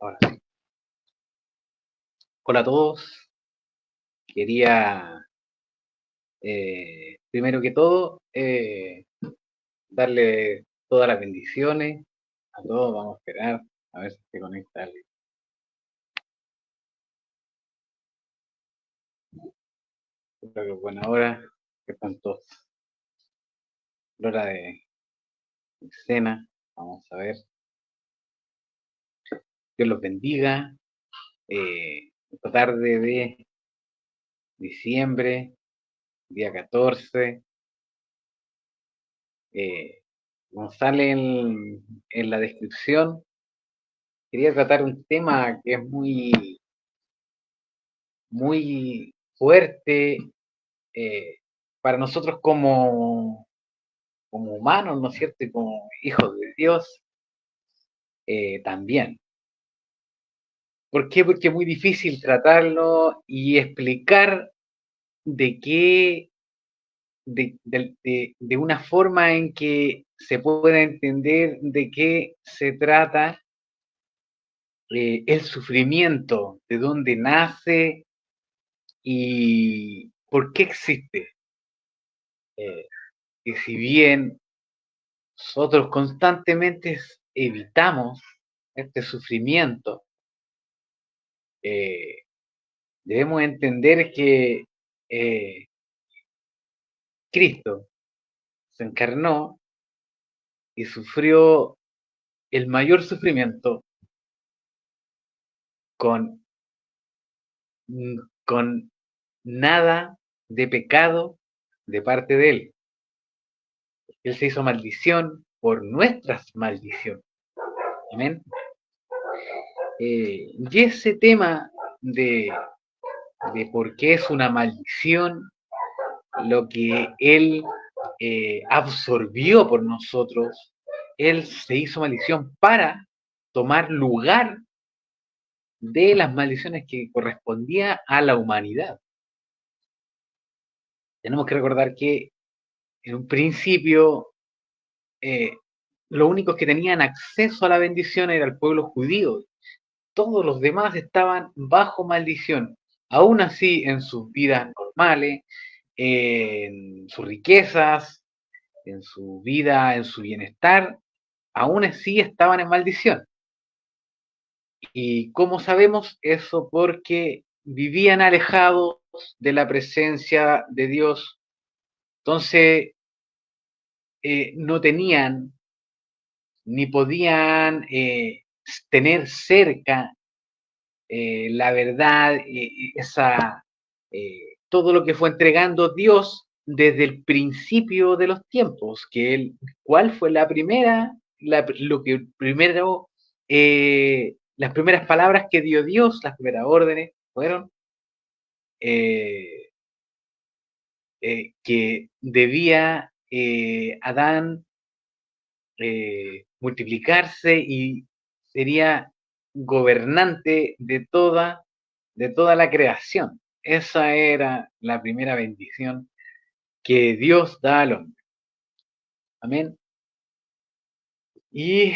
Ahora sí. Hola a todos. Quería, primero que todo, darle todas las bendiciones a todos. Vamos a esperar a ver si se conecta alguien. Creo que es buena hora, que están todos. La hora de cena. Vamos a ver. Dios los bendiga. Esta tarde de diciembre, día 14. Como sale en la descripción, quería tratar un tema que es muy fuerte, eh, para nosotros como humanos, ¿no es cierto? Y como hijos de Dios, también. ¿Por qué? Porque es muy difícil tratarlo y explicar de qué, de una forma en que se pueda entender de qué se trata el sufrimiento, de dónde nace y por qué existe. Eh, que si bien nosotros constantemente evitamos este sufrimiento, eh, debemos entender que eh, Cristo se encarnó y sufrió el mayor sufrimiento con, con nada de pecado de parte de él. Él se hizo maldición por nuestras maldiciones. Amén. Y ese tema de por qué es una maldición lo que Él absorbió por nosotros, Él se hizo maldición para tomar lugar de las maldiciones que correspondía a la humanidad. Tenemos que recordar que en un principio eh, los únicos que tenían acceso a la bendición era el pueblo judío. Todos los demás estaban bajo maldición. Aún así, en sus vidas normales, en sus riquezas, en su vida, en su bienestar, aún así estaban en maldición. ¿Y cómo sabemos eso? Porque vivían alejados de la presencia de Dios. Entonces, no tenían ni podían tener cerca la verdad, todo lo que fue entregando Dios desde el principio de los tiempos, que él, ¿cuál fue la primera, lo que primero, las primeras palabras que dio Dios, las primeras órdenes, fueron eh, que debía Adán multiplicarse y sería gobernante de toda la creación. Esa era la primera bendición que Dios da al hombre. Amén. Y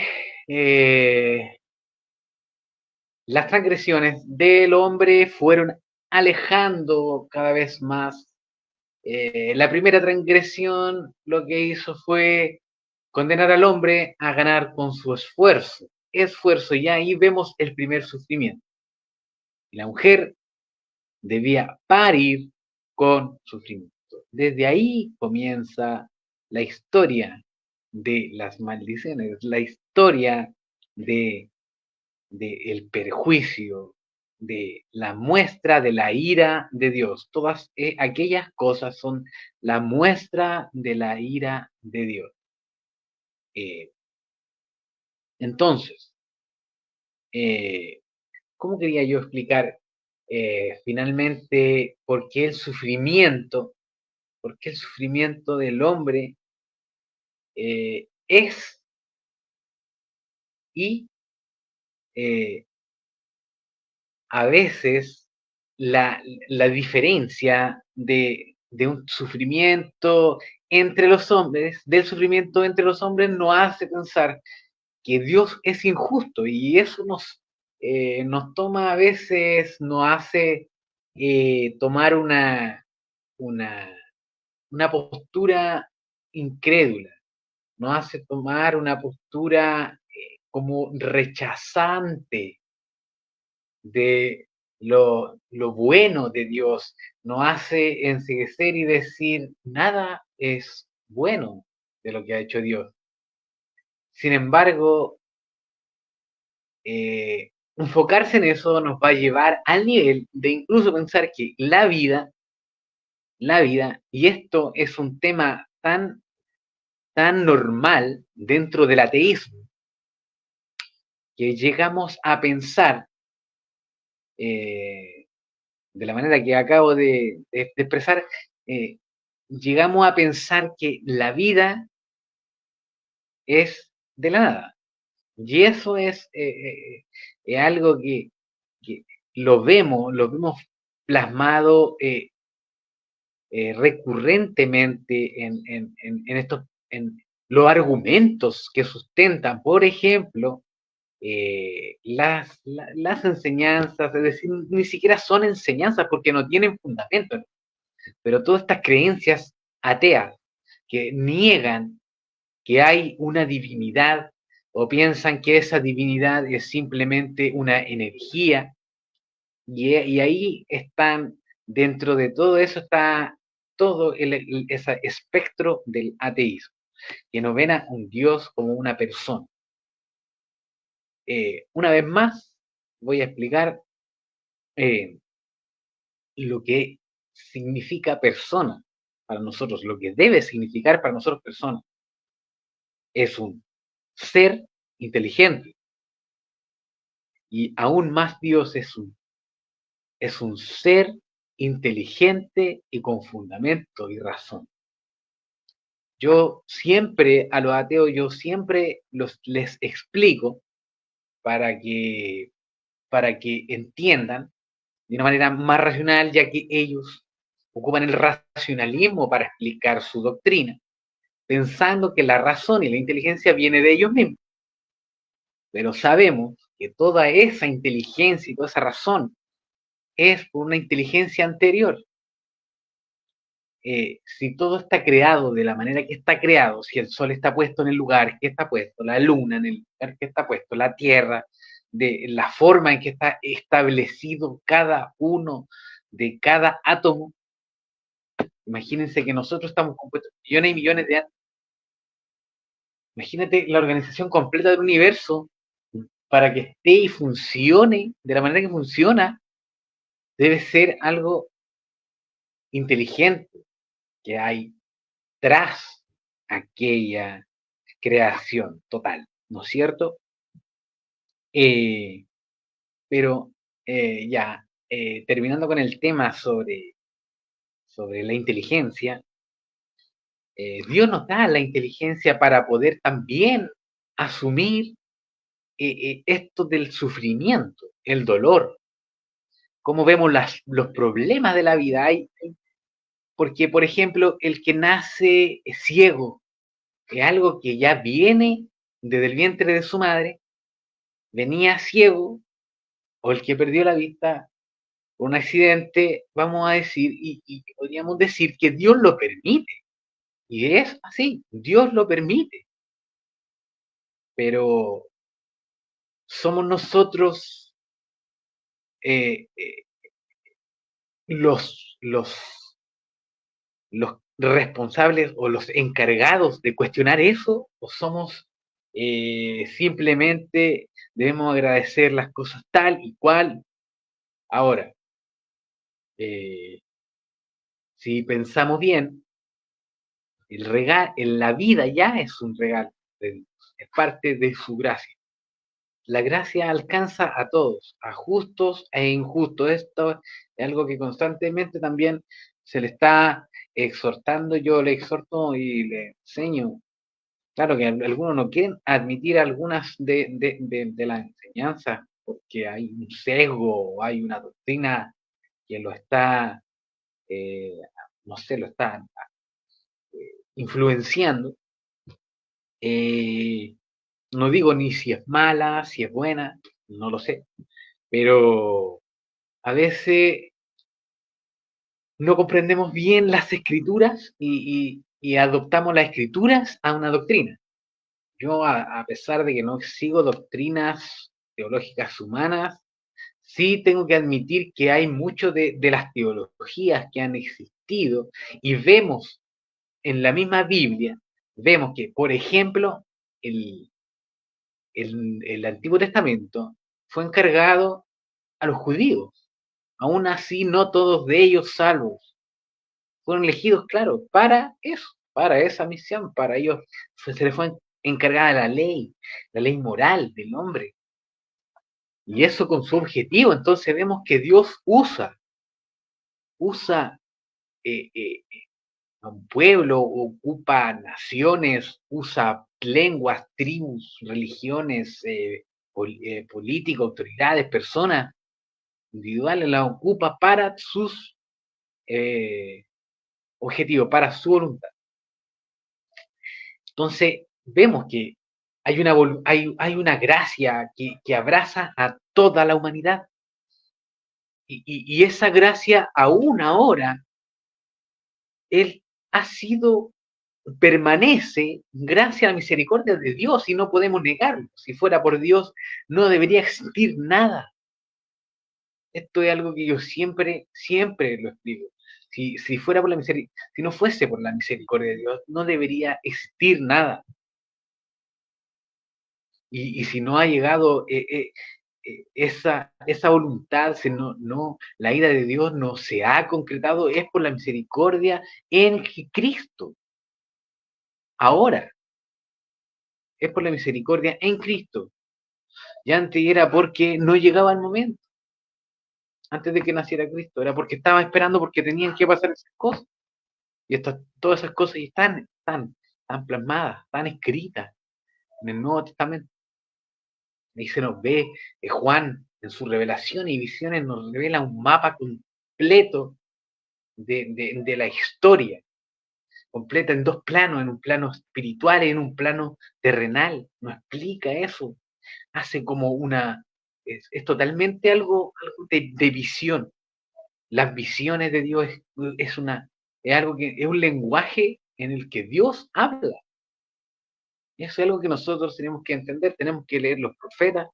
las transgresiones del hombre fueron alejando cada vez más. La primera transgresión lo que hizo fue condenar al hombre a ganar con su esfuerzo. Esfuerzo, y ahí vemos el primer sufrimiento. Y la mujer debía parir con sufrimiento. Desde ahí comienza la historia de las maldiciones, la historia de, el perjuicio, de la muestra de la ira de Dios. Todas aquellas cosas son la muestra de la ira de Dios. Eh, entonces, eh, ¿cómo quería yo explicar finalmente por qué el sufrimiento del hombre es y eh, a veces la diferencia de un sufrimiento entre los hombres, del sufrimiento entre los hombres, nos hace pensar que Dios es injusto y eso nos toma a veces, nos hace tomar una, una postura incrédula, nos hace tomar una postura como rechazante de lo bueno de Dios, nos hace enceguecer y decir, nada es bueno de lo que ha hecho Dios. Sin embargo, enfocarse en eso nos va a llevar al nivel de incluso pensar que la vida, y esto es un tema tan normal dentro del ateísmo, que llegamos a pensar, de la manera que acabo de expresar, eh, llegamos a pensar que la vida es de la nada. Y eso es algo que lo vemos plasmado recurrentemente en los argumentos que sustentan, por ejemplo, las enseñanzas, es decir, ni siquiera son enseñanzas porque no tienen fundamento, pero todas estas creencias ateas que niegan que hay una divinidad o piensan que esa divinidad es simplemente una energía y ahí están, dentro de todo eso está todo ese espectro del ateísmo, que no ven a un Dios como una persona. Una vez más, voy a explicar eh, lo que significa persona para nosotros, lo que debe significar para nosotros persona. Es un ser inteligente y aún más Dios es un ser inteligente y con fundamento y razón. Yo siempre a los ateos, yo siempre les explico para que, para que entiendan de una manera más racional, ya que ellos ocupan el racionalismo para explicar su doctrina, pensando que la razón y la inteligencia viene de ellos mismos. Pero sabemos que toda esa inteligencia y toda esa razón es por una inteligencia anterior. Si todo está creado de la manera que está creado, si el sol está puesto en el lugar que está puesto, la luna en el lugar que está puesto, la tierra, de la forma en que está establecido cada uno de cada átomo, imagínense que nosotros estamos compuestos millones y millones de átomos. Imagínate la organización completa del universo para que esté y funcione de la manera que funciona, debe ser algo inteligente que hay tras aquella creación total, ¿no es cierto? Eh, pero ya, terminando con el tema sobre la inteligencia, Dios nos da la inteligencia para poder también asumir esto del sufrimiento, el dolor, cómo vemos los problemas de la vida. Porque, por ejemplo, el que nace ciego, es algo que ya viene desde el vientre de su madre, venía ciego, o el que perdió la vista por un accidente, vamos a decir, y podríamos decir que Dios lo permite. Y es así, Dios lo permite. Pero somos nosotros eh, los, los responsables o los encargados de cuestionar eso, o somos simplemente debemos agradecer las cosas tal y cual. Ahora, eh, si pensamos bien, la vida ya es un regalo de Dios, es parte de su gracia. La gracia alcanza a todos, a justos e injustos. Esto es algo que constantemente también se le está exhortando, yo le exhorto y le enseño. Claro que algunos no quieren admitir algunas de las enseñanzas porque hay un sesgo, o hay una doctrina que lo está, eh, no sé, lo está influenciando. Eh, no digo ni si es mala, si es buena, no lo sé, pero a veces no comprendemos bien las escrituras y adoptamos las escrituras a una doctrina. Yo, a pesar de que no sigo doctrinas teológicas humanas, sí tengo que admitir que hay mucho de las teologías que han existido y vemos en la misma Biblia, vemos que, por ejemplo, el, el Antiguo Testamento fue encargado a los judíos. Aún así, no todos de ellos salvos fueron elegidos, claro, para eso, para esa misión, para ellos se les fue encargada la ley moral del hombre, y eso con su objetivo. Entonces vemos que Dios usa eh, a un pueblo, ocupa naciones, usa lenguas, tribus, religiones, políticos, autoridades, personas individuales, las ocupa para sus eh, objetivos, para su voluntad. Entonces, vemos que hay una gracia que abraza a toda la humanidad. Y esa gracia, aún ahora, Él ha sido, permanece gracias a la misericordia de Dios y no podemos negarlo. Si fuera por Dios, no debería existir nada. Esto es algo que yo siempre lo explico. Si fuera por la misericordia, si no fuese por la misericordia de Dios, no debería existir nada. Y si no ha llegado esa voluntad, la ira de Dios no se ha concretado, es por la misericordia en Cristo. Ahora, es por la misericordia en Cristo. Ya antes era porque no llegaba el momento, antes de que naciera Cristo, era porque estaba esperando, porque tenían que pasar esas cosas. Y todas esas cosas están plasmadas, están escritas en el Nuevo Testamento. Ahí se nos ve, Juan, en su revelación y visiones, nos revela un mapa completo de la historia, completa en dos planos, en un plano espiritual y en un plano terrenal. Nos explica eso, hace como es totalmente algo de visión. Las visiones de Dios es algo que es un lenguaje en el que Dios habla. Y eso es algo que nosotros tenemos que entender, tenemos que leer los profetas,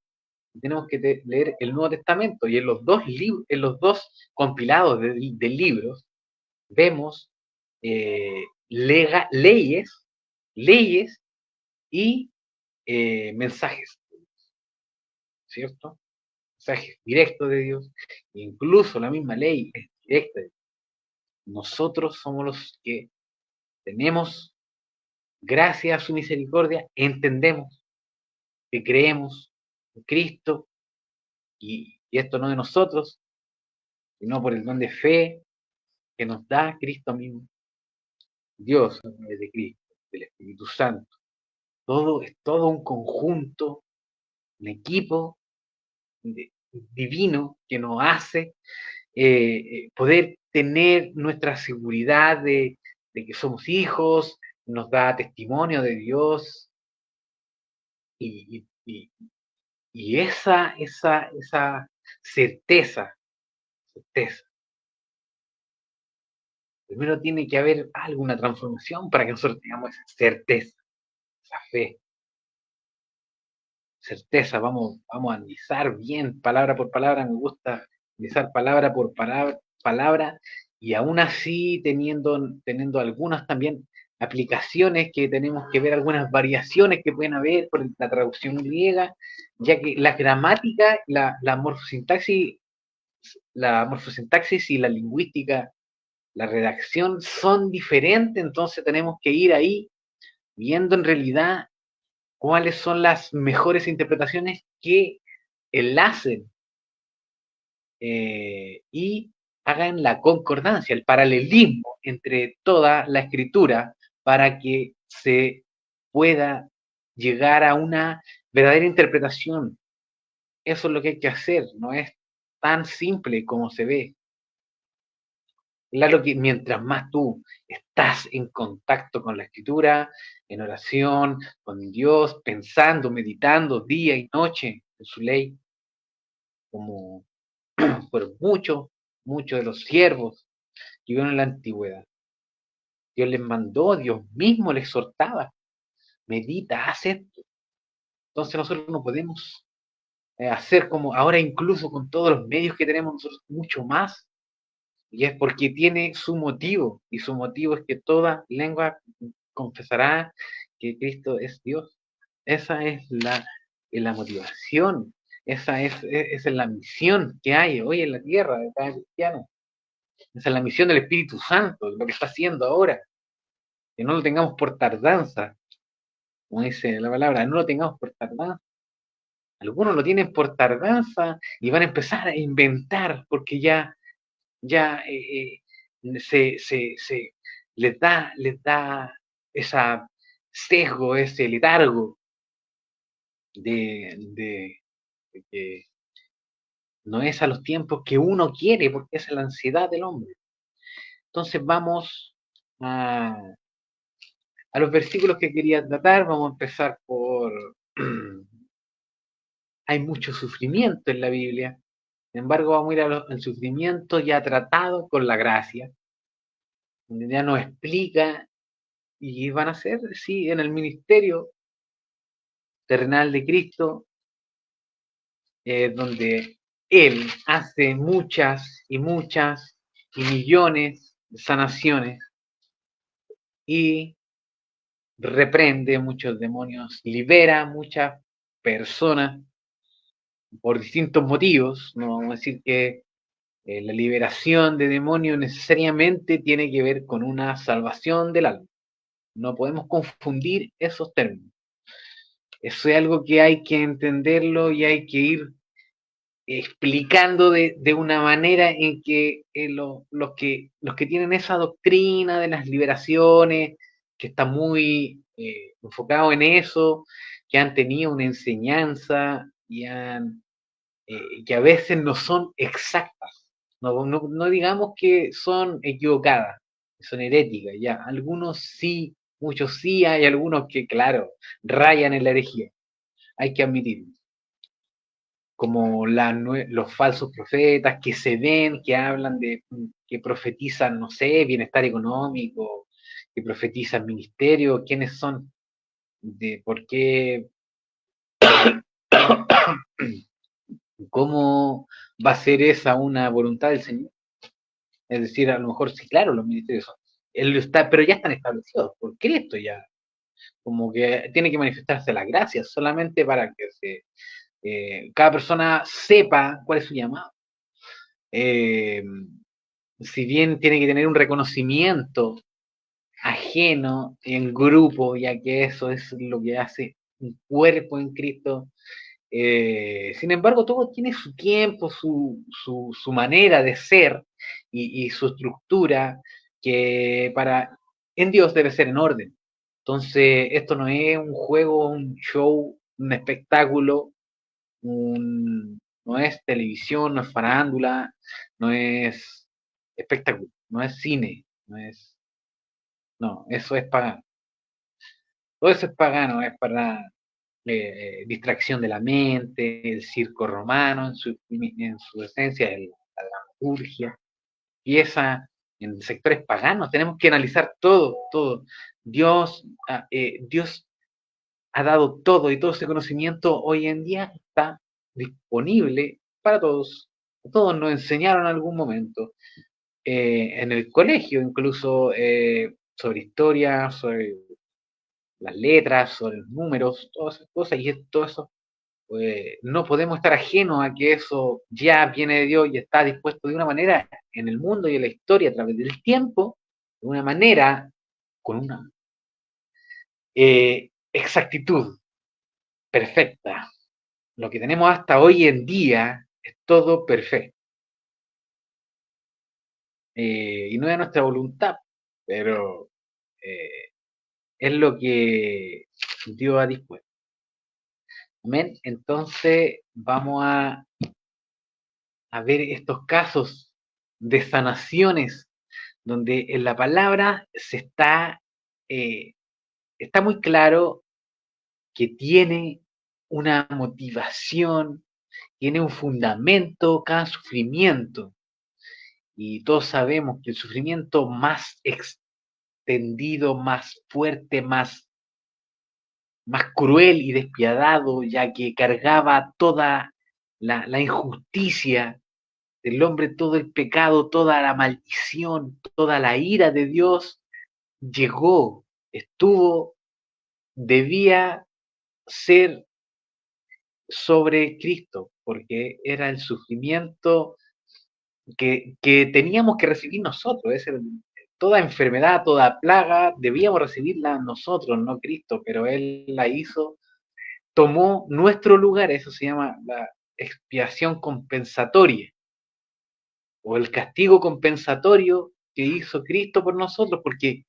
tenemos que leer el Nuevo Testamento, y en los dos compilados de libros vemos leyes, leyes y mensajes, ¿cierto? Mensajes directos de Dios, incluso la misma ley es directa. Nosotros somos los que tenemos, gracias a su misericordia, entendemos que creemos en Cristo, y esto no de nosotros, sino por el don de fe que nos da Cristo mismo, Dios a través de Cristo, del Espíritu Santo. Es todo un conjunto, un equipo divino que nos hace poder tener nuestra seguridad de que somos hijos, nos da testimonio de Dios, y, y, y esa certeza, certeza. Primero tiene que haber alguna transformación para que nosotros tengamos esa certeza, esa fe, certeza. Vamos a analizar bien palabra por palabra. Me gusta analizar palabra por palabra, y aún así teniendo algunas también aplicaciones que tenemos que ver, algunas variaciones que pueden haber por la traducción griega, ya que la gramática, la morfosintaxis y la lingüística, la redacción son diferentes. Entonces tenemos que ir ahí viendo en realidad cuáles son las mejores interpretaciones que enlacen y hagan la concordancia, el paralelismo entre toda la escritura, para que se pueda llegar a una verdadera interpretación. Eso es lo que hay que hacer, no es tan simple como se ve. Claro que mientras más tú estás en contacto con la escritura, en oración, con Dios, pensando, meditando día y noche en su ley, como fueron muchos de los siervos que vivieron en la antigüedad. Dios les mandó, Dios mismo les exhortaba, medita, haz esto. Entonces nosotros no podemos hacer como ahora, incluso con todos los medios que tenemos nosotros, mucho más, y es porque tiene su motivo, y su motivo es que toda lengua confesará que Cristo es Dios. Esa es la motivación, esa es la misión que hay hoy en la tierra de cada cristiano. Esa es la misión del Espíritu Santo, lo que está haciendo ahora. Que no lo tengamos por tardanza, como dice la palabra, no lo tengamos por tardanza. Algunos lo tienen por tardanza y van a empezar a inventar porque ya se les da esa sesgo, ese letargo de que no es a los tiempos que uno quiere, porque esa es la ansiedad del hombre. Entonces vamos a los versículos que quería tratar. Vamos a empezar por hay mucho sufrimiento en la Biblia. Sin embargo, vamos a ir al sufrimiento ya tratado con la gracia, donde ya nos explica y van a ser, sí, en el ministerio terrenal de Cristo, donde Él hace muchas y muchas y millones de sanaciones y reprende muchos demonios, libera muchas personas por distintos motivos. No vamos a decir que la liberación de demonios necesariamente tiene que ver con una salvación del alma. No podemos confundir esos términos. Eso es algo que hay que entenderlo y hay que ir explicando de una manera en que, los que tienen esa doctrina de las liberaciones, que está muy enfocado en eso, que han tenido una enseñanza y que a veces no son exactas. No digamos que son equivocadas, son heréticas, ya. Algunos sí, muchos sí, hay algunos que, claro, rayan en la herejía, hay que admitirlo. Como los falsos profetas que se ven, que hablan que profetizan, no sé, bienestar económico, que profetizan ministerio, quiénes son, de por qué, cómo va a ser esa una voluntad del Señor. Es decir, a lo mejor sí, claro, los ministerios son, él está, pero ya están establecidos por Cristo ya. Como que tiene que manifestarse la gracia solamente para que cada persona sepa cuál es su llamado. Eh, si bien tiene que tener un reconocimiento ajeno en grupo, ya que eso es lo que hace un cuerpo en Cristo. Sin embargo, todo tiene su tiempo, su manera de ser y su estructura, que en Dios debe ser en orden. Entonces, esto no es un juego, un show, un espectáculo, no es televisión, no es farándula, no es espectáculo, no es cine, no, eso es pagano. Todo eso es pagano, es para distracción de la mente, el circo romano en su esencia, la dramaturgia, pieza en sectores paganos. Tenemos que analizar todo. Dios ha dado todo y todo ese conocimiento hoy en día está disponible para todos. Todos nos enseñaron en algún momento, en el colegio incluso, sobre historia, sobre las letras, sobre los números, todas esas cosas, y todo eso, no podemos estar ajenos a que eso ya viene de Dios y está dispuesto de una manera en el mundo y en la historia a través del tiempo, de una manera con una exactitud perfecta. Lo que tenemos hasta hoy en día es todo perfecto. Y no es nuestra voluntad, pero eh, es lo que Dios ha dispuesto. Amén. Entonces vamos a ver estos casos de sanaciones donde en la palabra está muy claro que tiene una motivación, tiene un fundamento cada sufrimiento. Y todos sabemos que el sufrimiento más extendido, más fuerte, más cruel y despiadado, ya que cargaba toda la injusticia del hombre, todo el pecado, toda la maldición, toda la ira de Dios, llegó, estuvo, debía ser sobre Cristo, porque era el sufrimiento que teníamos que recibir nosotros. Toda enfermedad, toda plaga, debíamos recibirla nosotros, no Cristo, pero Él la hizo, tomó nuestro lugar, eso se llama la expiación compensatoria, o el castigo compensatorio que hizo Cristo por nosotros, porque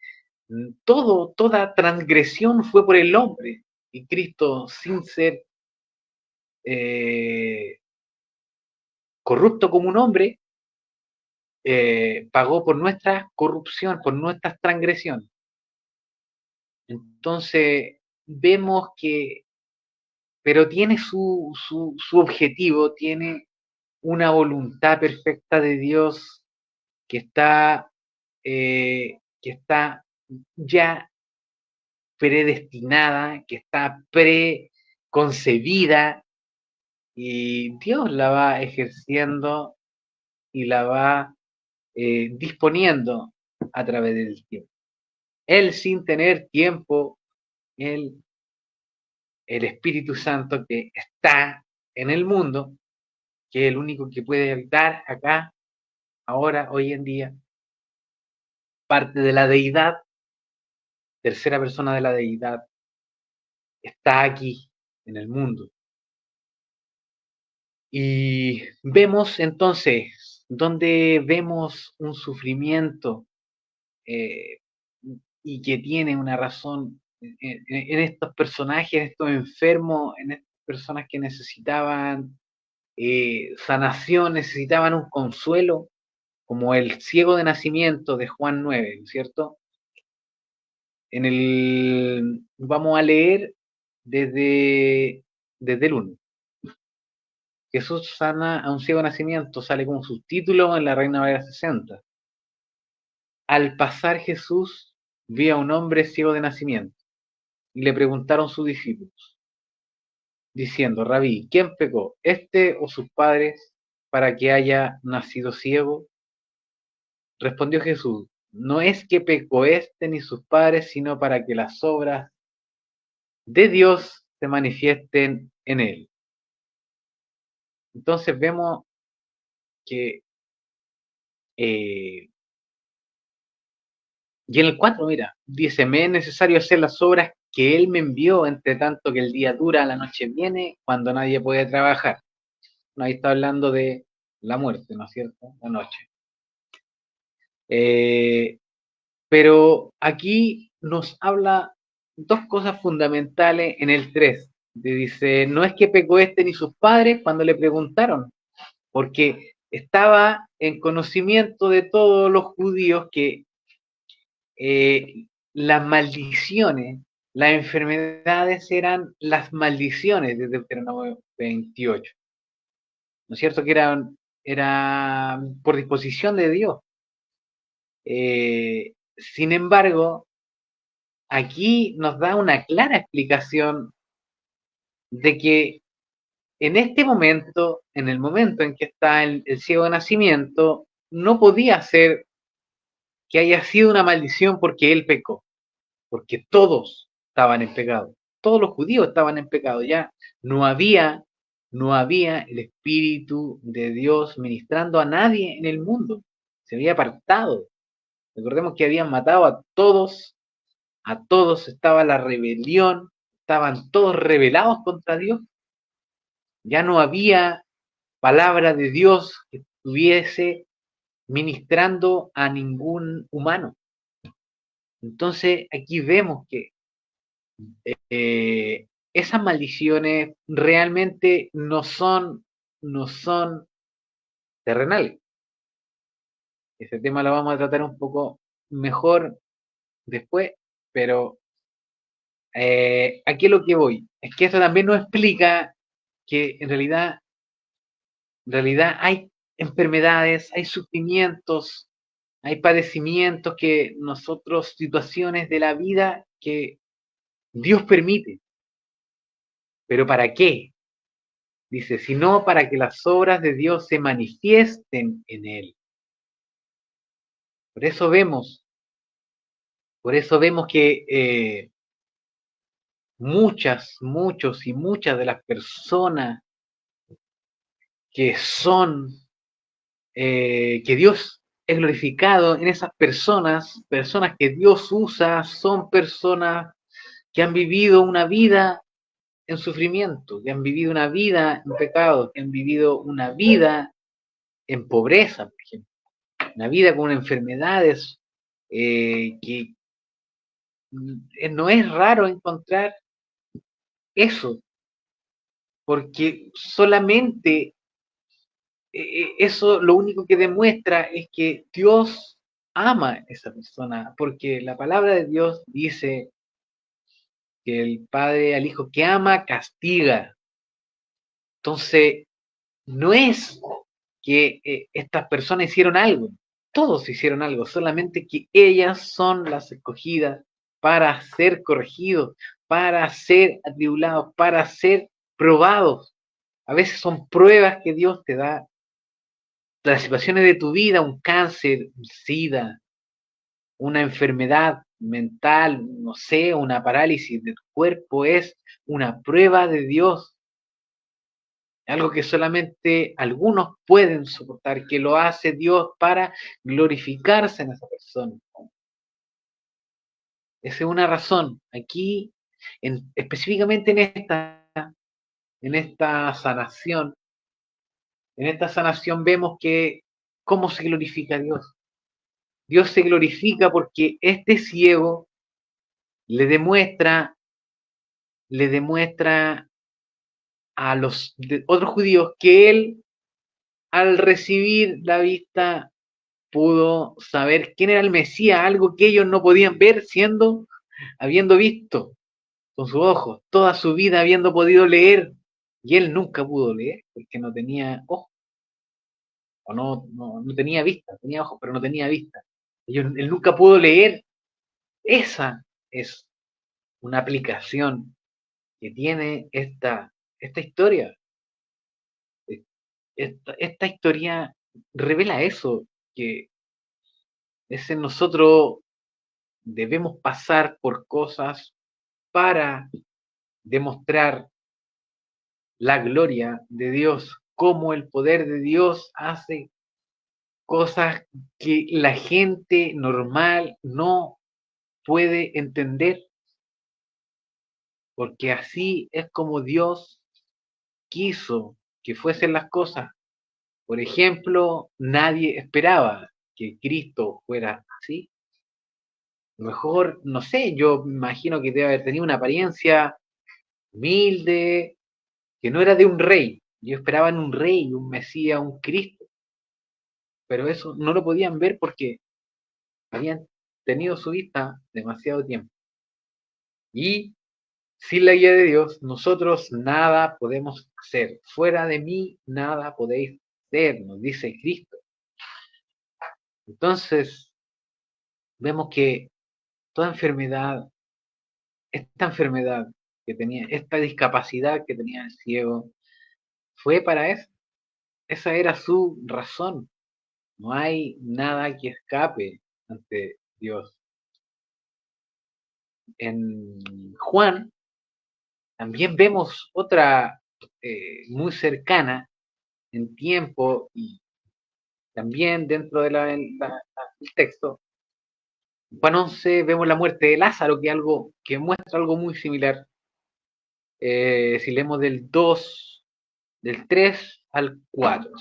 toda transgresión fue por el hombre, y Cristo, sin ser eh, corrupto como un hombre, pagó por nuestra corrupción, por nuestras transgresiones. Entonces, vemos que, pero tiene su objetivo, tiene una voluntad perfecta de Dios que está ya predestinada, que está preconcebida, y Dios la va ejerciendo y la va disponiendo a través del tiempo. Él, sin tener tiempo, él, el Espíritu Santo que está en el mundo, que es el único que puede habitar acá, ahora, hoy en día, parte de la deidad, tercera persona de la deidad, está aquí en el mundo. Y vemos entonces, donde vemos un sufrimiento eh, y que tiene una razón en estos personajes, en estos enfermos, en estas personas que necesitaban sanación, necesitaban un consuelo, como el ciego de nacimiento de Juan 9, ¿cierto? Vamos a leer desde el 1. Jesús sana a un ciego de nacimiento, sale como subtítulo en la Reina Valera 60. Al pasar Jesús vio a un hombre ciego de nacimiento y le preguntaron sus discípulos, diciendo, Rabí, ¿quién pecó, este o sus padres, para que haya nacido ciego? Respondió Jesús, no es que pecó este ni sus padres, sino para que las obras de Dios se manifiesten en él. Entonces vemos que, y en el 4, mira, dice, me es necesario hacer las obras que él me envió, entre tanto que el día dura, la noche viene, cuando nadie puede trabajar. No, ahí está hablando de la muerte, ¿no es cierto? La noche. Pero aquí nos habla dos cosas fundamentales en el 3. Dice, no es que pecó este ni sus padres cuando le preguntaron, porque estaba en conocimiento de todos los judíos que las maldiciones, las enfermedades eran las maldiciones de Deuteronomio 28. ¿No es cierto? Que era por disposición de Dios. Sin embargo, aquí nos da una clara explicación de que en este momento, en el momento en que está el ciego de nacimiento, no podía ser que haya sido una maldición porque él pecó, porque todos estaban en pecado, todos los judíos estaban en pecado, ya no había, no había el Espíritu de Dios ministrando a nadie en el mundo, se había apartado. Recordemos que habían matado a todos estaba la rebelión, estaban todos rebelados contra Dios, ya no había palabra de Dios que estuviese ministrando a ningún humano. Entonces aquí vemos que esas maldiciones realmente no son terrenales. Ese tema lo vamos a tratar un poco mejor después, pero aquí es lo que voy. Es que esto también nos explica que en realidad En realidad hay enfermedades, hay sufrimientos, hay padecimientos que nosotros, situaciones de la vida que Dios permite. ¿Pero para qué? Dice, sino para que las obras de Dios se manifiesten en él. Por eso vemos, por eso vemos que muchos y muchas de las personas que son, que Dios es glorificado en esas personas, personas que Dios usa, son personas que han vivido una vida en sufrimiento, que han vivido una vida en pecado, que han vivido una vida en pobreza, por ejemplo, una vida con enfermedades, que no es raro encontrar eso, porque solamente eso lo único que demuestra es que Dios ama a esa persona, porque la palabra de Dios dice que el Padre al Hijo que ama castiga. Entonces, no es que estas personas hicieron algo, todos hicieron algo, solamente que ellas son las escogidas para ser corregidos, para ser atribulados, para ser probados. A veces son pruebas que Dios te da. Las situaciones de tu vida, un cáncer, un SIDA, una enfermedad mental, no sé, una parálisis de tu cuerpo, es una prueba de Dios, algo que solamente algunos pueden soportar, que lo hace Dios para glorificarse en esa persona. Esa es una razón. Aquí, específicamente en esta sanación, en esta sanación vemos que cómo se glorifica a Dios. Dios se glorifica porque este ciego le demuestra a los otros judíos que él, al recibir la vista, pudo saber quién era el Mesías, algo que ellos no podían ver habiendo visto con sus ojos, toda su vida habiendo podido leer, y él nunca pudo leer, porque no tenía ojos, o no tenía vista, tenía ojos, pero no tenía vista. Él nunca pudo leer. Esa es una aplicación que tiene esta historia. Esta historia revela eso, que es en nosotros debemos pasar por cosas para demostrar la gloria de Dios, cómo el poder de Dios hace cosas que la gente normal no puede entender, porque así es como Dios quiso que fuesen las cosas. Por ejemplo, nadie esperaba que Cristo fuera así. A lo mejor, no sé, yo me imagino que debe haber tenido una apariencia humilde, que no era de un rey. Yo esperaba en un rey, un Mesías, un Cristo, pero eso no lo podían ver porque habían tenido su vista demasiado tiempo. Y sin la guía de Dios, nosotros nada podemos hacer. Fuera de mí, nada podéis hacer, nos dice Cristo. Entonces, vemos que toda enfermedad, esta enfermedad que tenía, esta discapacidad que tenía el ciego, fue para eso. Esa era su razón. No hay nada que escape ante Dios. En Juan también vemos otra muy cercana en tiempo y también dentro de el texto. En Juan 11 vemos la muerte de Lázaro, que algo que muestra algo muy similar. Si leemos del 3 al 4.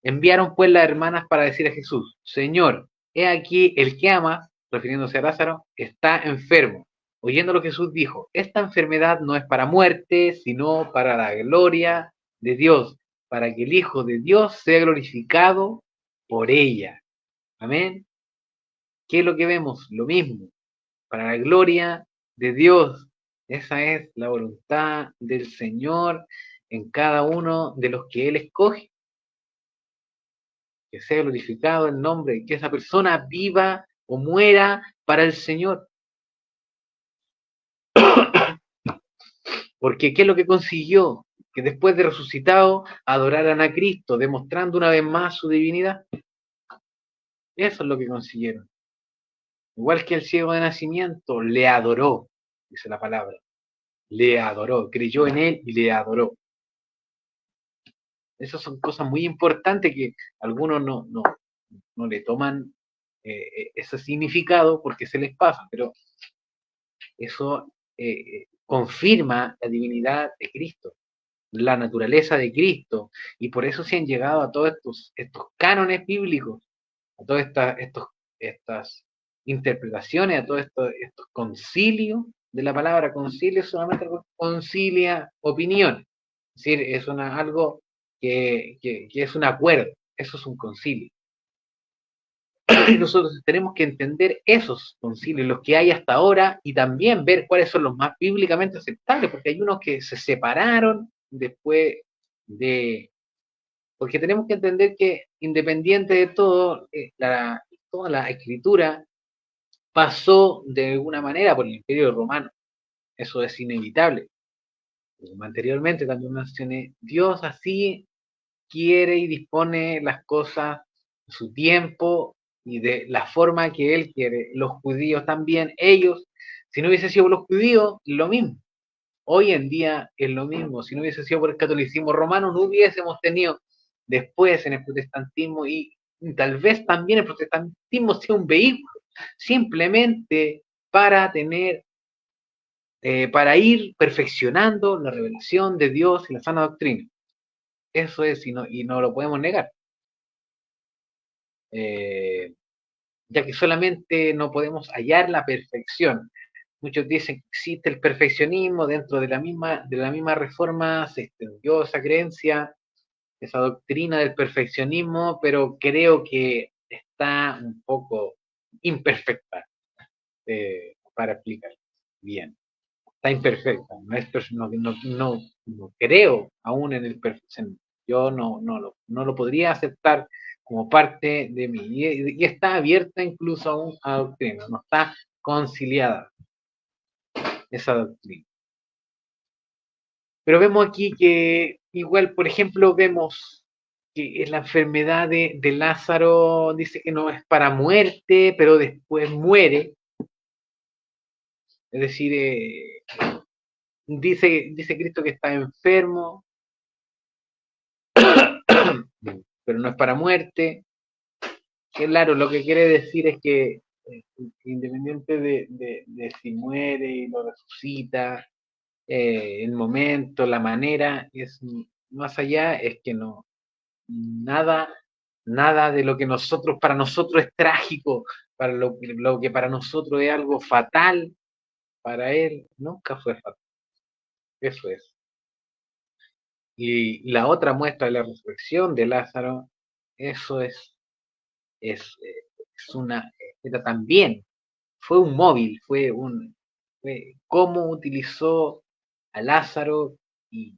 Enviaron pues las hermanas para decir a Jesús, Señor, he aquí el que ama, refiriéndose a Lázaro, está enfermo. Oyéndolo Jesús dijo, esta enfermedad no es para muerte, sino para la gloria de Dios, para que el Hijo de Dios sea glorificado por ella. Amén. ¿Qué es lo que vemos? Lo mismo, para la gloria de Dios. Esa es la voluntad del Señor, en cada uno de los que Él escoge. Que sea glorificado el nombre, que esa persona viva o muera para el Señor. Porque ¿qué es lo que consiguió? Que después de resucitado adoraran a Cristo, demostrando una vez más su divinidad. Eso es lo que consiguieron. Igual que el ciego de nacimiento, le adoró, dice la palabra. Le adoró, creyó en él y le adoró. Esas son cosas muy importantes que algunos no le toman ese significado porque se les pasa, pero eso confirma la divinidad de Cristo, la naturaleza de Cristo, y por eso se han llegado a todos estos cánones bíblicos, a todas estas interpretaciones, a todos estos concilios de la palabra concilio, solamente concilia opinión, es decir, es algo que es un acuerdo, eso es un concilio. Y nosotros tenemos que entender esos concilios, los que hay hasta ahora, y también ver cuáles son los más bíblicamente aceptables, porque hay unos que se separaron después de... Porque tenemos que entender que independiente de todo, toda la escritura pasó de alguna manera por el Imperio Romano. Eso es inevitable. Como anteriormente también mencioné, Dios así quiere y dispone las cosas a su tiempo y de la forma que Él quiere. Los judíos también, ellos, si no hubiese sido por los judíos, lo mismo. Hoy en día es lo mismo. Si no hubiese sido por el catolicismo romano, no hubiésemos tenido después en el protestantismo y tal vez también el protestantismo sea un vehículo simplemente para tener, para ir perfeccionando la revelación de Dios y la sana doctrina. Eso es, y no lo podemos negar. Eh, ya que solamente no podemos hallar la perfección. Muchos dicen que existe el perfeccionismo dentro de la misma reforma, se extendió esa creencia, esa doctrina del perfeccionismo, pero creo que está un poco imperfecta para explicar bien. Está imperfecta, no creo aún en el perfeccionismo. Yo no lo podría aceptar como parte de mí. Y está abierta incluso aún a doctrina, no está conciliada esa doctrina. Pero vemos aquí que igual, por ejemplo, vemos que la enfermedad de Lázaro dice que no es para muerte, pero después muere. Es decir, dice Cristo que está enfermo, pero no es para muerte. Claro, lo que quiere decir es que independiente de si muere y lo resucita, el momento, la manera, es más allá, es que no, nada, nada de lo que para nosotros es trágico, para lo que para nosotros es algo fatal, para él nunca fue fatal. Eso es. Y la otra muestra de la resurrección de Lázaro, eso es una, era también, fue un móvil, fue cómo utilizó a Lázaro y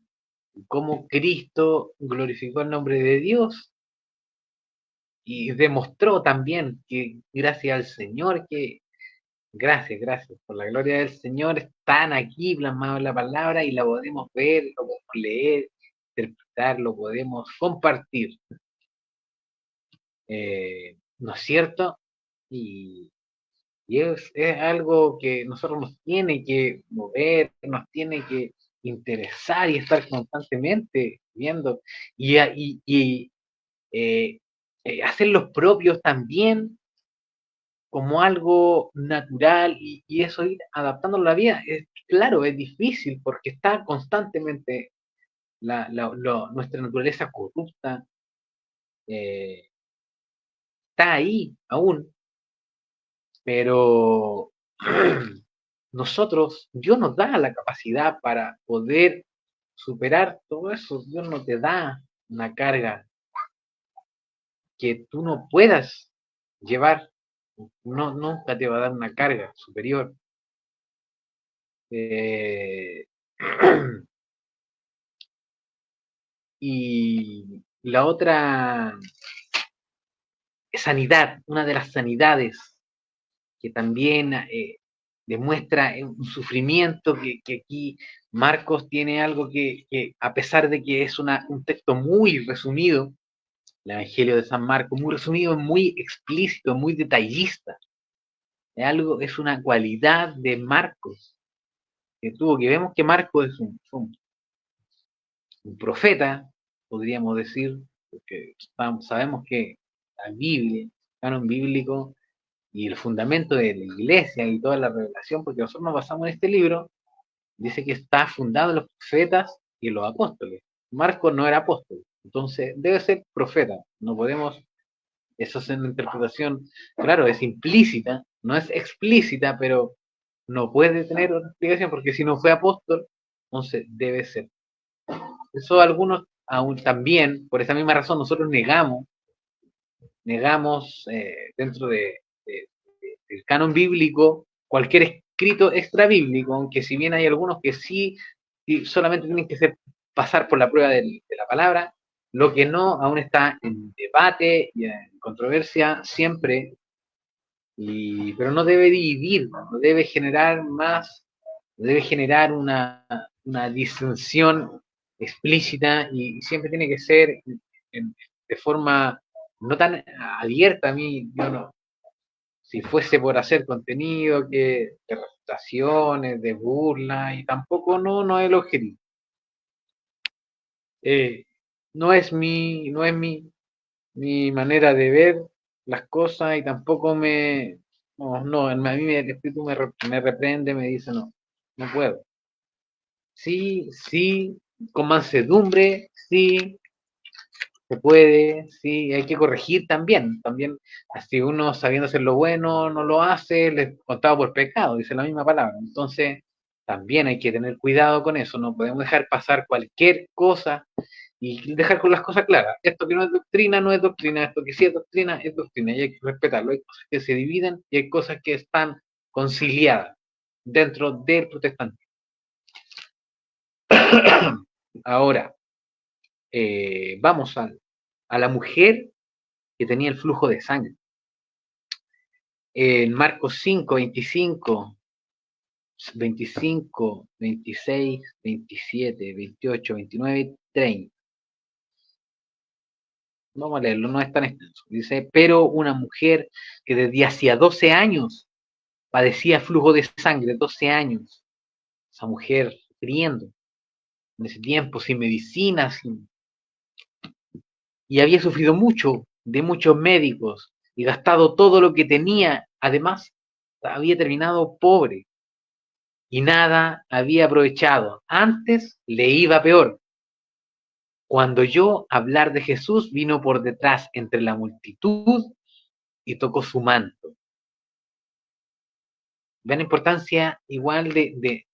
cómo Cristo glorificó el nombre de Dios y demostró también que gracias al Señor, gracias por la gloria del Señor, están aquí plasmados en la palabra y la podemos ver, lo podemos leer, interpretar, lo podemos compartir. ¿No es cierto? Y, es algo que nosotros nos tiene que mover, nos tiene que interesar y estar constantemente viendo y eh, hacer los propios también como algo natural y eso ir adaptándolo a la vida. Claro, es difícil porque está constantemente nuestra naturaleza corrupta, eh, está ahí aún, pero Dios nos da la capacidad para poder superar todo eso. Dios no te da una carga que tú no puedas llevar. No, nunca te va a dar una carga superior. Eh, Y la otra sanidad, una de las sanidades que también demuestra un sufrimiento que aquí Marcos tiene algo que, a pesar de que es un texto muy resumido, el Evangelio de San Marcos, muy resumido, muy explícito, muy detallista, es una cualidad de Marcos que vemos que Marcos es un profeta, podríamos decir, porque sabemos que la Biblia, el canon bíblico y el fundamento de la iglesia y toda la revelación, porque nosotros nos basamos en este libro, dice que está fundado en los profetas y en los apóstoles. Marcos no era apóstol, entonces debe ser profeta. No podemos, eso es una interpretación, claro, es implícita, no es explícita, pero no puede tener otra explicación porque si no fue apóstol, entonces debe ser. Eso algunos aún también, por esa misma razón, nosotros negamos dentro del canon bíblico cualquier escrito extra bíblico, aunque si bien hay algunos que sí solamente tienen que pasar por la prueba de la palabra, lo que no aún está en debate y en controversia siempre, pero no debe dividir, no debe generar más, no debe generar una disensión explícita y siempre tiene que ser de forma no tan abierta. A mí, yo no, si fuese por hacer contenido de refutaciones, de burla, y tampoco no es el objetivo. Eh, no es mi manera de ver las cosas y tampoco no, a mí el espíritu me reprende, me dice no puedo. Sí, sí, con mansedumbre, sí, se puede, sí, hay que corregir también, si uno sabiendo hacer lo bueno no lo hace, les contaba por pecado, dice la misma palabra. Entonces, también hay que tener cuidado con eso, no podemos dejar pasar cualquier cosa y dejar con las cosas claras. Esto que no es doctrina, esto que sí es doctrina y hay que respetarlo. Hay cosas que se dividen y hay cosas que están conciliadas dentro del protestantismo. Ahora, vamos a la mujer que tenía el flujo de sangre. En Marcos 5, 25, 25, 26, 27, 28, 29 y 30. Vamos a leerlo, no es tan extenso. Dice, pero una mujer que desde hacía 12 años padecía flujo de sangre, 12 años, esa mujer sufriendo en ese tiempo, sin medicina, y había sufrido mucho de muchos médicos y gastado todo lo que tenía, además había terminado pobre y nada había aprovechado, antes le iba peor. Cuando oyó hablar de Jesús, vino por detrás entre la multitud y tocó su manto. Ven la importancia igual de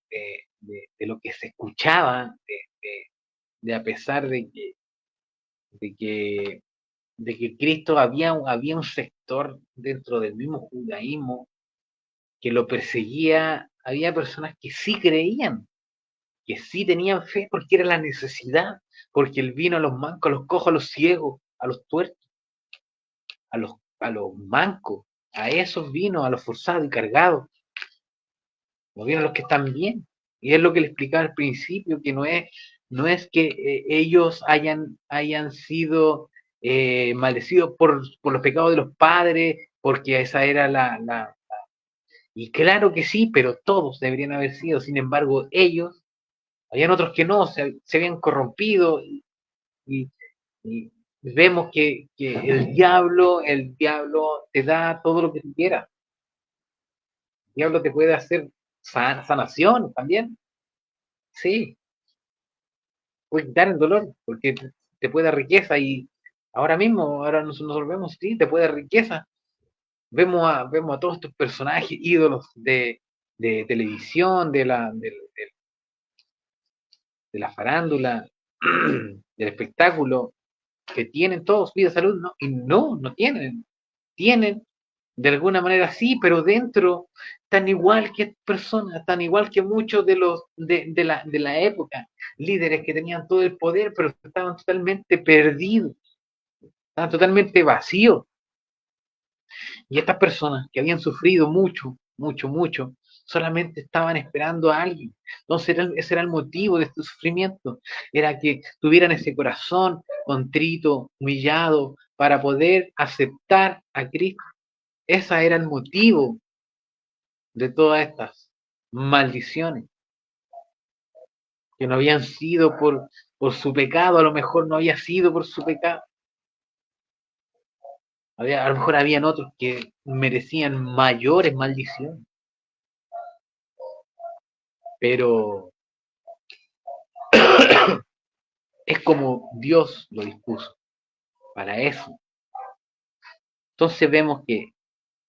lo que se escuchaba, de a pesar de que, de que Cristo había un sector dentro del mismo judaísmo que lo perseguía, había personas que sí creían, que sí tenían fe porque era la necesidad, porque él vino a los mancos, a los cojos, a los ciegos, a los tuertos, a los mancos, a esos vino, a los forzados y cargados, no vino a los que están bien. Y es lo que le explicaba al principio, que no es que ellos hayan sido maldecidos por los pecados de los padres, porque esa era Y claro que sí, pero todos deberían haber sido. Sin embargo, ellos, habían otros que no, se habían corrompido y, y vemos que el diablo te da todo lo que tú quieras. El diablo te puede hacer sanación también. Sí, puede quitar el dolor porque te puede dar riqueza y ahora nos volvemos, sí, te puede dar riqueza. Vemos a todos estos personajes ídolos de televisión, de la farándula, del espectáculo, que tienen todos vida, salud, ¿no? Y no tienen. Tienen de alguna manera sí, pero dentro tan igual que personas, tan igual que muchos de los de la época, líderes que tenían todo el poder, pero estaban totalmente perdidos, estaban totalmente vacíos. Y estas personas que habían sufrido mucho, mucho, mucho, solamente estaban esperando a alguien. Entonces ese era el motivo de este sufrimiento, era que tuvieran ese corazón contrito, humillado, para poder aceptar a Cristo. Ese era el motivo de todas estas maldiciones, que no habían sido por su pecado, a lo mejor no había sido por su pecado. A lo mejor habían otros que merecían mayores maldiciones, pero es como Dios lo dispuso para eso. Entonces vemos que,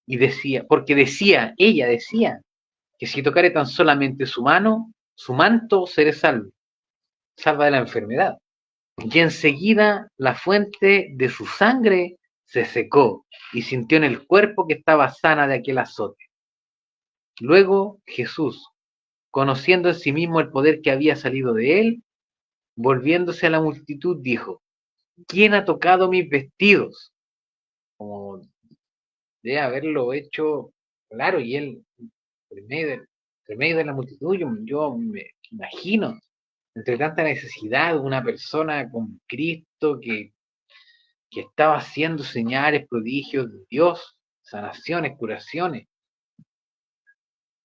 y decía, porque decía, ella decía, que si tocare tan solamente su mano, su manto, seré salvo, salva de la enfermedad. Y enseguida la fuente de su sangre se secó y sintió en el cuerpo que estaba sana de aquel azote. Luego Jesús, conociendo en sí mismo el poder que había salido de él, volviéndose a la multitud, dijo, ¿quién ha tocado mis vestidos? Como de haberlo hecho claro, y él, por medio de la multitud, yo me imagino, entre tanta necesidad, una persona con Cristo que estaba haciendo señales, prodigios de Dios, sanaciones, curaciones,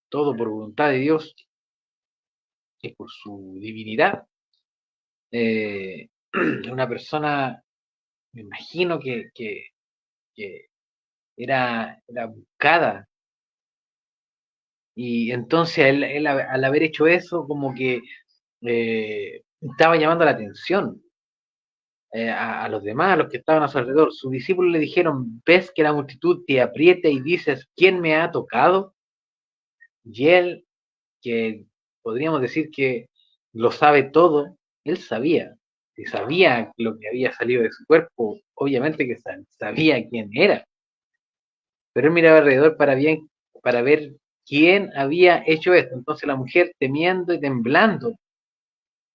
todo por voluntad de Dios y por su divinidad. Una persona, me imagino que era buscada. Y entonces él al haber hecho eso, como que estaba llamando la atención a los demás, a los que estaban a su alrededor. Sus discípulos le dijeron, ¿ves que la multitud te aprieta y dices, ¿quién me ha tocado? Y él, que podríamos decir que lo sabe todo, él sabía, y sabía lo que había salido de su cuerpo, obviamente que sabía quién era, pero él miraba alrededor para ver quién había hecho esto. Entonces la mujer, temiendo y temblando,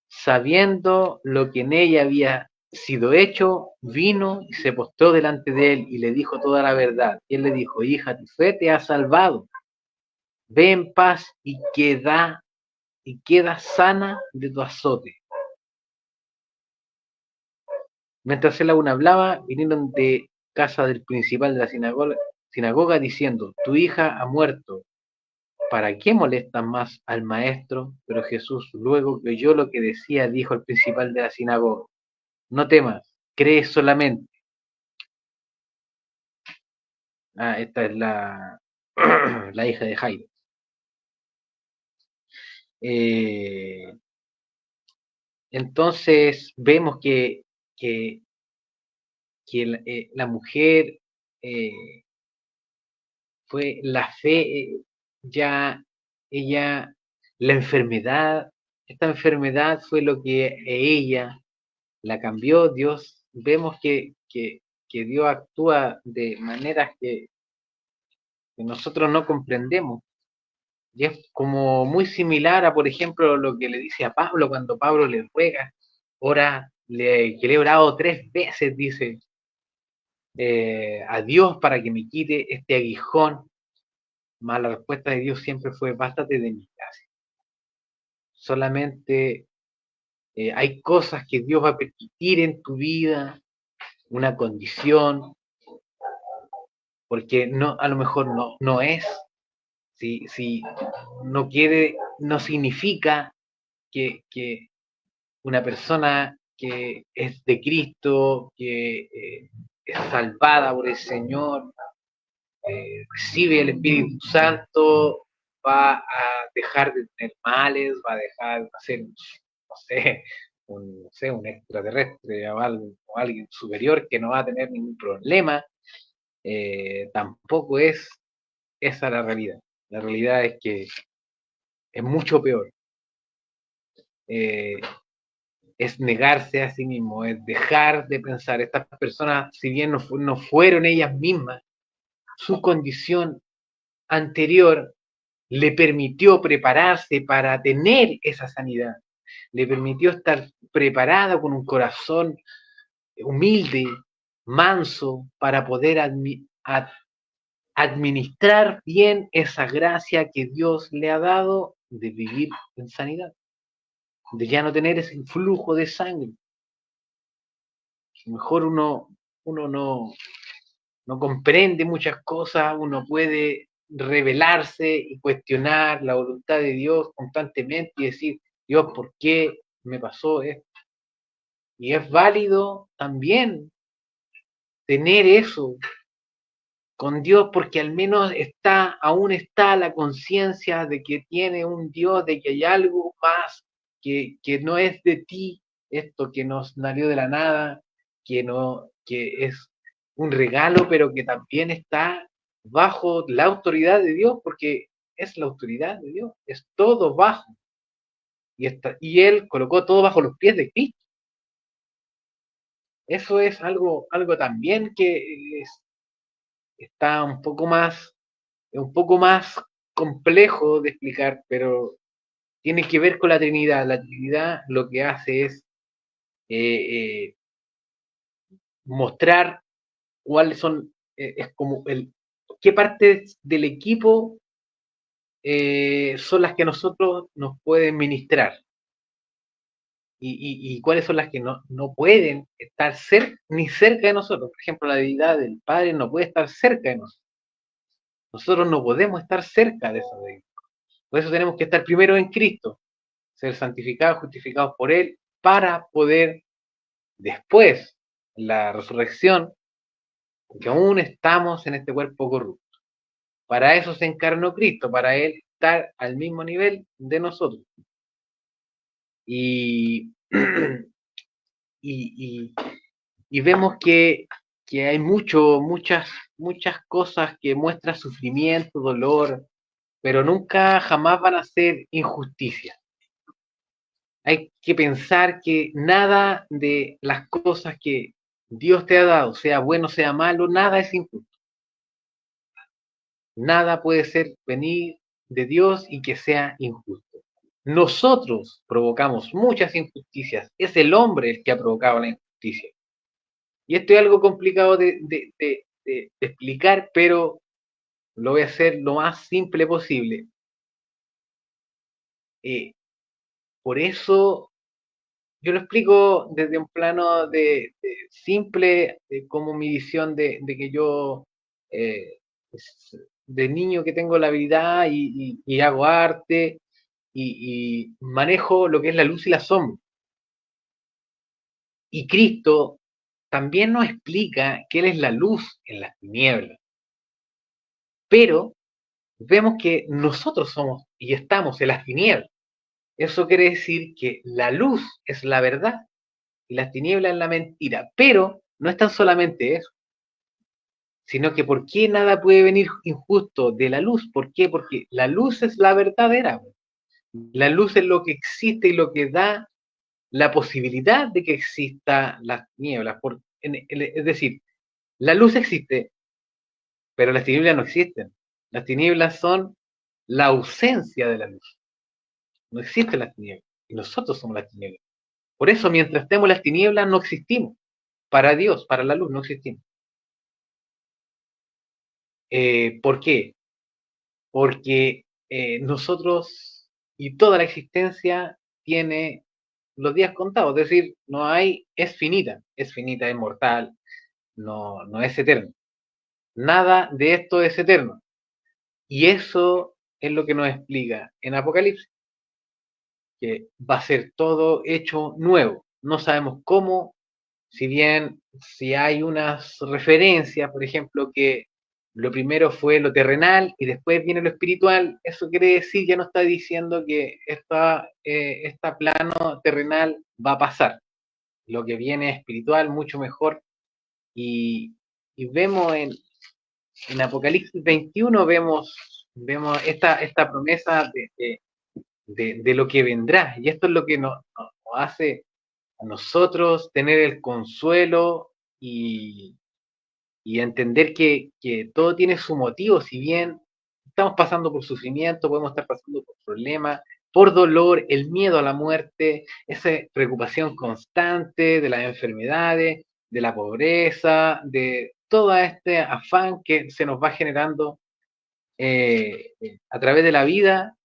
sabiendo lo que en ella había sido hecho, vino y se postró delante de él y le dijo toda la verdad. Y él le dijo, hija, tu fe te ha salvado, ve en paz y queda sana de tu azote. Mientras él aún hablaba, vinieron de casa del principal de la sinagoga diciendo, tu hija ha muerto, ¿para qué molestan más al maestro? Pero Jesús, luego que oyó lo que decía, dijo al principal de la sinagoga, no temas, cree solamente. Esta es la hija de Jairo. Eh, entonces vemos que, la mujer eh, fue la fe, ya ella, la enfermedad, esta enfermedad fue lo que ella la cambió. Dios, vemos que Dios actúa de maneras que nosotros no comprendemos. Y es como muy similar a, por ejemplo, lo que le dice a Pablo cuando Pablo le ruega, que le he orado 3 veces, dice, a Dios para que me quite este aguijón. Más la respuesta de Dios siempre fue, bástate de mi gracia. Solamente hay cosas que Dios va a permitir en tu vida, una condición, porque no, a lo mejor no es, si no quiere, no significa que una persona que es de Cristo, que es salvada por el Señor, recibe el Espíritu Santo, va a dejar de tener males, va a dejar de ser, no sé, un extraterrestre o alguien superior que no va a tener ningún problema. Tampoco es esa la realidad. La realidad es que es mucho peor. Eh, es negarse a sí mismo, es dejar de pensar. Estas personas, si bien no fueron ellas mismas, su condición anterior le permitió prepararse para tener esa sanidad, le permitió estar preparada con un corazón humilde, manso, para poder administrar bien esa gracia que Dios le ha dado de vivir en sanidad, de ya no tener ese flujo de sangre. Mejor uno no comprende muchas cosas, uno puede rebelarse y cuestionar la voluntad de Dios constantemente y decir, Dios, ¿por qué me pasó esto? Y es válido también tener eso con Dios porque al menos aún está la conciencia de que tiene un Dios, de que hay algo más que no es de ti, esto que nos salió de la nada, que es un regalo, pero que también está bajo la autoridad de Dios, porque es la autoridad de Dios, es todo bajo. Y Él colocó todo bajo los pies de Cristo. Eso es algo también que está un poco más complejo de explicar, pero tiene que ver con la Trinidad. La Trinidad lo que hace es eh, eh, mostrar cuáles son, es como qué partes del equipo son las que a nosotros nos pueden ministrar y cuáles son las que no pueden estar ni cerca de nosotros. Por ejemplo, la deidad del Padre no puede estar cerca de nosotros. Nosotros no podemos estar cerca de esa deidad. Por eso tenemos que estar primero en Cristo, ser santificados, justificados por Él, para poder después, la resurrección, porque aún estamos en este cuerpo corrupto. Para eso se encarnó Cristo, para Él estar al mismo nivel de nosotros. Y, y, y vemos que hay muchas cosas que muestran sufrimiento, dolor, pero nunca jamás van a ser injusticia. Hay que pensar que nada de las cosas que Dios te ha dado, sea bueno, sea malo, nada es injusto. Nada puede ser venir de Dios y que sea injusto. Nosotros provocamos muchas injusticias. Es el hombre el que ha provocado la injusticia. Y esto es algo complicado de explicar, pero lo voy a hacer lo más simple posible. Eh, por eso yo lo explico desde un plano simple, como mi visión de que yo, eh, de niño que tengo la habilidad y hago arte y manejo lo que es la luz y la sombra. Y Cristo también nos explica que Él es la luz en las tinieblas. Pero vemos que nosotros somos y estamos en las tinieblas. Eso quiere decir que la luz es la verdad y las tinieblas es la mentira. Pero no es tan solamente eso, sino que ¿por qué nada puede venir injusto de la luz? ¿Por qué? Porque la luz es la verdadera. La luz es lo que existe y lo que da la posibilidad de que exista las tinieblas. Es decir, la luz existe, pero las tinieblas no existen. Las tinieblas son la ausencia de la luz. No existen las tinieblas. Y nosotros somos las tinieblas. Por eso, mientras estemos en las tinieblas, no existimos. Para Dios, para la luz, no existimos. ¿Por qué? Porque nosotros y toda la existencia tiene los días contados. Es decir, no hay, es finita, es mortal, no es eterno. Nada de esto es eterno. Y eso es lo que nos explica en Apocalipsis, que va a ser todo hecho nuevo. No sabemos cómo, si bien si hay unas referencias, por ejemplo, que lo primero fue lo terrenal y después viene lo espiritual, eso quiere decir, ya no está diciendo que esta plano terrenal va a pasar. Lo que viene es espiritual, mucho mejor. Y, y vemos en Apocalipsis 21, vemos esta promesa de lo que vendrá. Y esto es lo que nos hace a nosotros tener el consuelo y, y entender que todo tiene su motivo, si bien estamos pasando por sufrimiento, podemos estar pasando por problemas, por dolor, el miedo a la muerte, esa preocupación constante de las enfermedades, de la pobreza, de todo este afán que se nos va generando a través de la vida.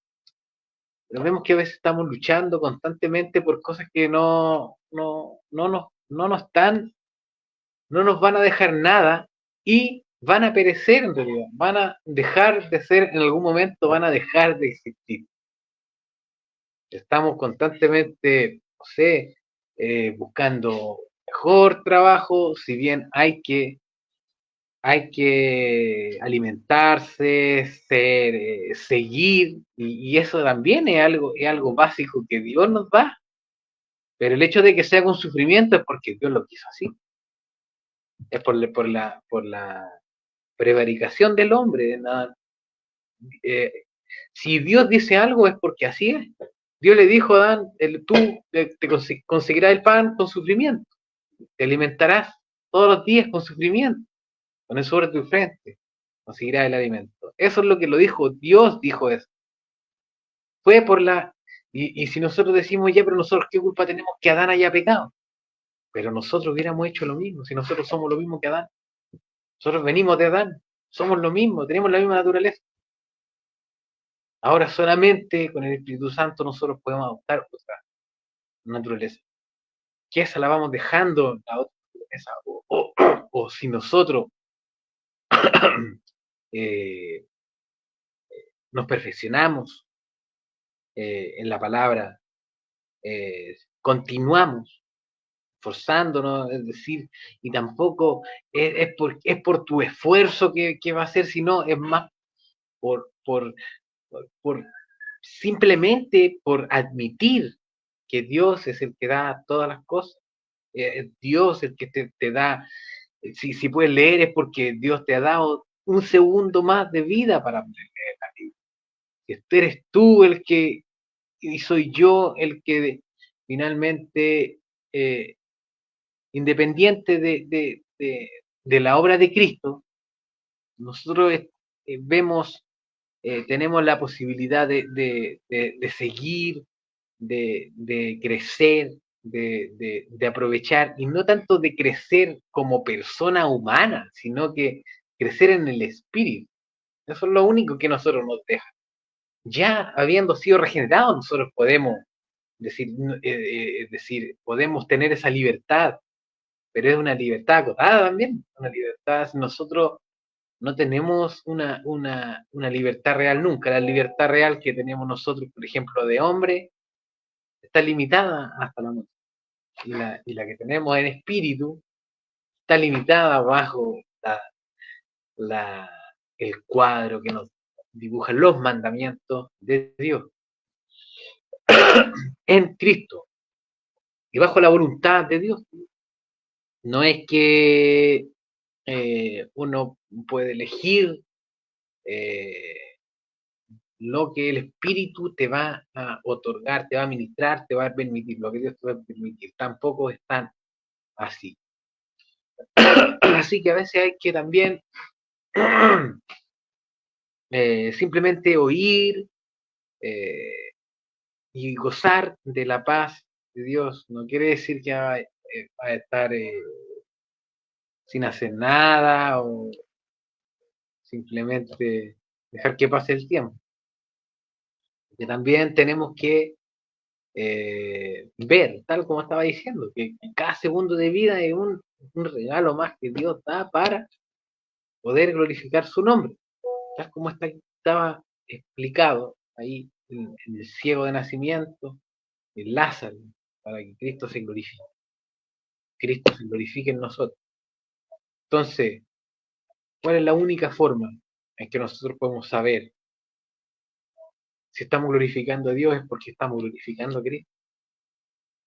Pero vemos que a veces estamos luchando constantemente por cosas que no nos están, no nos van a dejar nada y van a perecer en realidad, van a dejar de ser en algún momento, van a dejar de existir. Estamos constantemente, no sé, buscando mejor trabajo, si bien hay que alimentarse, seguir, y eso también es algo básico que Dios nos da, pero el hecho de que sea con sufrimiento es porque Dios lo quiso así, es por la prevaricación del hombre. Nada, eh, si Dios dice algo es porque así es. Dios le dijo a Adán, tú te conseguirás el pan con sufrimiento, te alimentarás todos los días con sufrimiento, con eso sobre tu frente, conseguirás el alimento. Eso es lo que lo dijo, Dios dijo eso. Fue por la... Y si nosotros decimos, ya, pero nosotros, ¿qué culpa tenemos que Adán haya pecado? Pero nosotros hubiéramos hecho lo mismo, si nosotros somos lo mismo que Adán. Nosotros venimos de Adán, somos lo mismo, tenemos la misma naturaleza. Ahora solamente con el Espíritu Santo nosotros podemos adoptar otra naturaleza, que esa la vamos dejando la otra naturaleza, o si nosotros eh, nos perfeccionamos en la palabra, continuamos forzándonos, es decir, y tampoco es por tu esfuerzo que va a ser, sino es más por, por, por simplemente por admitir que Dios es el que da todas las cosas, Dios el que te da, si puedes leer es porque Dios te ha dado un segundo más de vida para poder leer la Biblia. Este eres tú el que, y soy yo el que finalmente, eh, independiente de la obra de Cristo, nosotros vemos, tenemos la posibilidad de seguir, de crecer, de aprovechar, y no tanto de crecer como persona humana, sino que crecer en el espíritu. Eso es lo único que nosotros nos deja. Ya habiendo sido regenerados, nosotros podemos decir, podemos tener esa libertad, pero es una libertad acotada también, una libertad, nosotros no tenemos una libertad real nunca, la libertad real que tenemos nosotros, por ejemplo, de hombre, está limitada hasta la muerte, y la que tenemos en espíritu está limitada bajo la, el cuadro que nos dibujan los mandamientos de Dios en Cristo y bajo la voluntad de Dios. No es que uno puede elegir eh, lo que el Espíritu te va a otorgar, te va a ministrar, te va a permitir, lo que Dios te va a permitir. Tampoco es tan así. Así que a veces hay que también simplemente oír y gozar de la paz de Dios. No quiere decir que va a estar sin hacer nada o simplemente dejar que pase el tiempo. Que también tenemos que ver, tal como estaba diciendo, que cada segundo de vida es un regalo más que Dios da para poder glorificar su nombre, tal como estaba explicado ahí en el ciego de nacimiento, en Lázaro, para que Cristo se glorifique en nosotros. Entonces, ¿cuál es la única forma en que nosotros podemos saber si estamos glorificando a Dios? Es porque estamos glorificando a Cristo.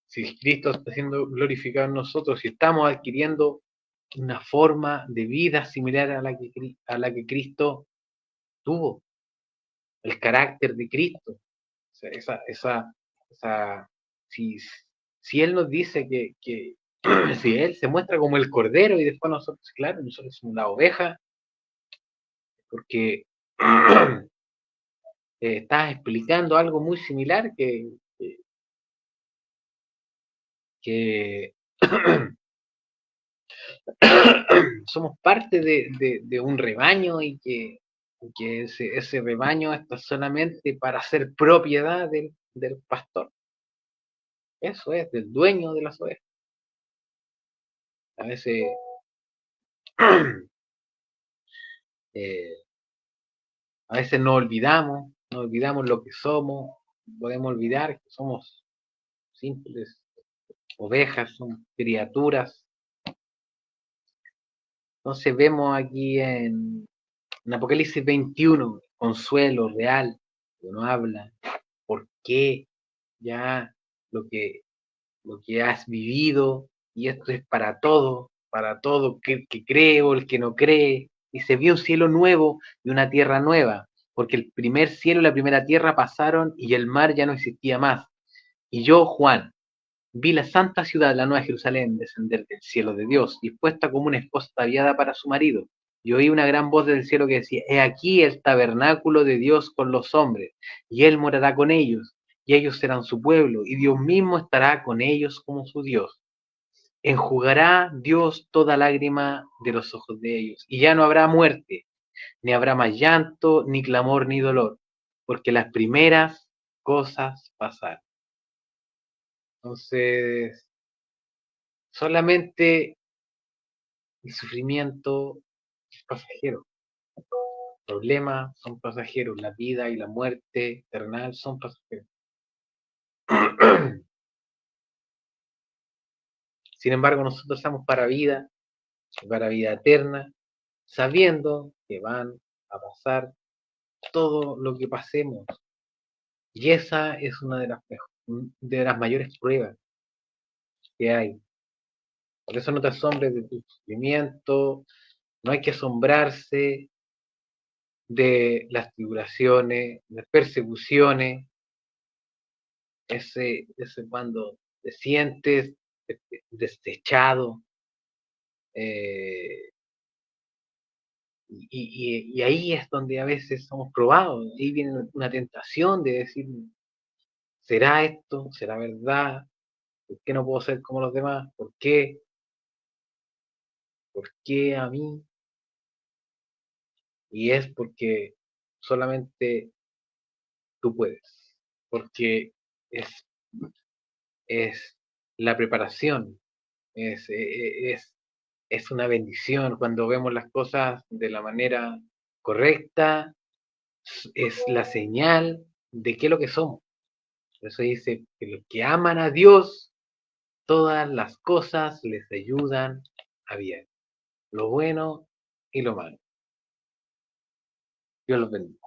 Si Cristo está siendo glorificado en nosotros, si estamos adquiriendo una forma de vida similar a la que Cristo tuvo, el carácter de Cristo. O sea, esa si, si Él nos dice Si él se muestra como el cordero y después nosotros, claro, nosotros somos la oveja, porque estás explicando algo muy similar que somos parte de un rebaño y que ese rebaño está solamente para ser propiedad del pastor. Eso es, del dueño de las ovejas. A veces eh, a veces nos olvidamos lo que somos, podemos olvidar que somos simples ovejas, somos criaturas. Entonces vemos aquí en Apocalipsis 21, consuelo real, que nos habla por qué ya lo que, lo que has vivido, y esto es para todo que cree o el que no cree, y se vio un cielo nuevo y una tierra nueva, porque el primer cielo y la primera tierra pasaron y el mar ya no existía más. Y yo, Juan, vi la santa ciudad, la nueva Jerusalén, descender del cielo de Dios, dispuesta como una esposa ataviada para su marido. Y oí una gran voz del cielo que decía: He aquí el tabernáculo de Dios con los hombres, y él morará con ellos, y ellos serán su pueblo, y Dios mismo estará con ellos como su Dios. Enjugará Dios toda lágrima de los ojos de ellos, y ya no habrá muerte, ni habrá más llanto, ni clamor, ni dolor, porque las primeras cosas pasaron. Entonces, solamente el sufrimiento es pasajero, los problemas son pasajeros, la vida y la muerte eternal son pasajeros. Sin embargo, nosotros estamos para vida eterna, sabiendo que van a pasar todo lo que pasemos. Y esa es una de las mayores pruebas que hay. Por eso no te asombres de tu sufrimiento, no hay que asombrarse de las tribulaciones, de las persecuciones, ese cuando te sientes desechado, eh, y ahí es donde a veces somos probados, ahí viene una tentación de decir: ¿será esto? ¿Será verdad? ¿Por qué no puedo ser como los demás? ¿Por qué? ¿Por qué a mí? Y es porque solamente tú puedes, porque es, es la preparación, es, es, es una bendición cuando vemos las cosas de la manera correcta, es la señal de qué es lo que somos. Por eso dice que los que aman a Dios, todas las cosas les ayudan a bien, lo bueno y lo malo. Dios los bendiga.